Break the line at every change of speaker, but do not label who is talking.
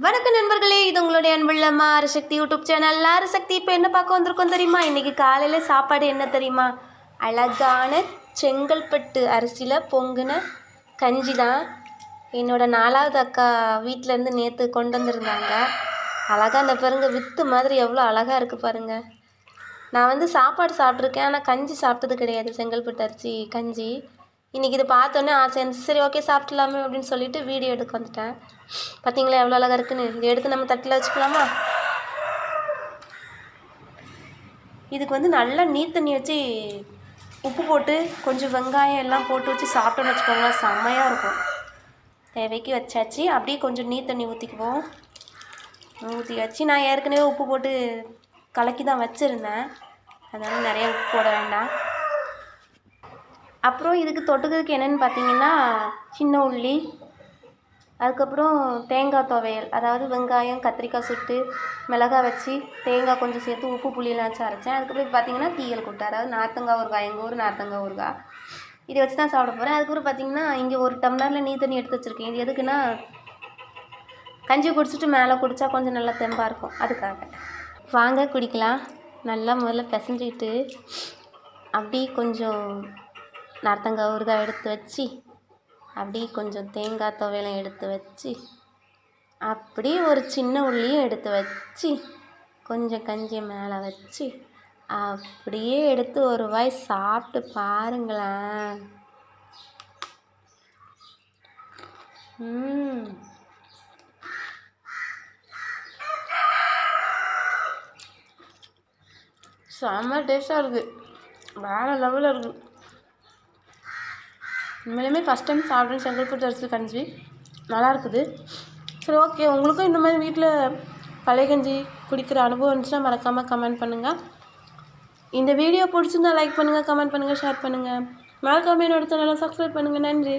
வணக்கம் நண்பர்களே, இது உங்களுடைய அன்புள்ள அரசக்தி யூடியூப் சேனல். அரசக்தி இப்போ என்ன பார்க்க வந்திருக்கோம் தெரியுமா? இன்றைக்கி காலையில் சாப்பாடு என்ன தெரியுமா? அழகான செங்கல்பட்டு அரிசியில் பொங்குன கஞ்சி தான். என்னோடய 4வது அக்கா வீட்டிலேருந்து நேற்று கொண்டு வந்திருந்தாங்க. அழகாக அந்த பாருங்க, வித்து மாதிரி எவ்வளோ அழகாக இருக்குது பாருங்கள். நான் சாப்பாடு சாப்பிட்ருக்கேன், ஆனால் கஞ்சி சாப்பிட்டது கிடையாது. செங்கல்பட்டு அரிசி கஞ்சி. இன்றைக்கி இது பார்த்தோன்னே ஆசை இருந்துச்சு. சரி, ஓகே, சாப்பிட்லாமே அப்படின்னு சொல்லிட்டு வீடியோ எடுக்க வந்துட்டேன். பார்த்தீங்களா எவ்வளோ அழகாக இருக்குன்னு? இதை எடுத்து நம்ம தட்டில் வச்சுக்கலாமா? இதுக்கு நல்லா நீர் தண்ணி வச்சு உப்பு போட்டு கொஞ்சம் வெங்காயம் எல்லாம் போட்டு வச்சு சாப்பிட்டோன்னு வச்சுக்கோங்களேன், செம்மையாக இருக்கும். தேவைக்கு வச்சாச்சு. அப்படியே கொஞ்சம் நீர் தண்ணி ஊற்றிக்குவோம். ஊற்றி வச்சு நான் ஏற்கனவே உப்பு போட்டு கலக்கி தான் வச்சுருந்தேன், அதனால் நிறைய உப்பு போட வேண்டாம். அப்புறம் இதுக்கு தொட்டுக்கிறதுக்கு என்னென்னு பார்த்தீங்கன்னா, சின்ன உள்ளி, அதுக்கப்புறம் தேங்காய் துவையல், அதாவது வெங்காயம் கத்திரிக்காய் சுட்டு மிளகாய் வச்சு தேங்காய் கொஞ்சம் சேர்த்து உப்பு புளியெல்லாம் வச்சு அரைச்சேன். அதுக்கப்புறம் பார்த்தீங்கன்னா தீயல் கூட்டு, அதாவது நார்த்தங்காய் ஊறுகாய், எங்கள் ஊர் நார்த்தங்காய் ஊறுகாய். இதை வச்சு தான் சாப்பிட போகிறேன். அதுக்கப்புறம் பார்த்தீங்கன்னா இங்கே ஒரு டம்ளரில் நீர் தண்ணி எடுத்து வச்சுருக்கேன். இது எதுக்குன்னா, கஞ்சி குடிச்சிட்டு மேலே குடித்தா கொஞ்சம் நல்லா தெம்பாக இருக்கும், அதுக்காக. வாங்க குடிக்கலாம். நல்லா முதல்ல பிசைஞ்சிக்கிட்டு அப்படி கொஞ்சம் நார்த்தங்காய் ஊறுகாய் எடுத்து வச்சு, அப்படி கொஞ்சம் தேங்காய் துவையலும் எடுத்து வச்சு, அப்படி ஒரு சின்ன உள்ளியும் எடுத்து வச்சு, கொஞ்சம் கஞ்சியை மேலே வச்சு, அப்படியே எடுத்து ஒரு வாய் சாப்பிட்டு பாருங்களேன். செம்ம டேஸ்ட்டாக இருக்குது, வேறு லெவலில் இருக்குது. உண்மையிலுமே ஃபஸ்ட் டைம் சாப்பிட்றேன் செங்கல்பட்டு அரிசி கஞ்சி, நல்லா இருக்குது. சரி, ஓகே, உங்களுக்கும் இந்த மாதிரி வீட்டில் பழைய கஞ்சி குடிக்கிற அனுபவம் இருந்துச்சுன்னா மறக்காமல் கமெண்ட் பண்ணுங்கள். இந்த வீடியோ பிடிச்சிருந்தா லைக் பண்ணுங்கள், கமெண்ட் பண்ணுங்கள், ஷேர் பண்ணுங்கள். மறக்காமல் என்னோட சேனலை சப்ஸ்கிரைப் பண்ணுங்கள். நன்றி.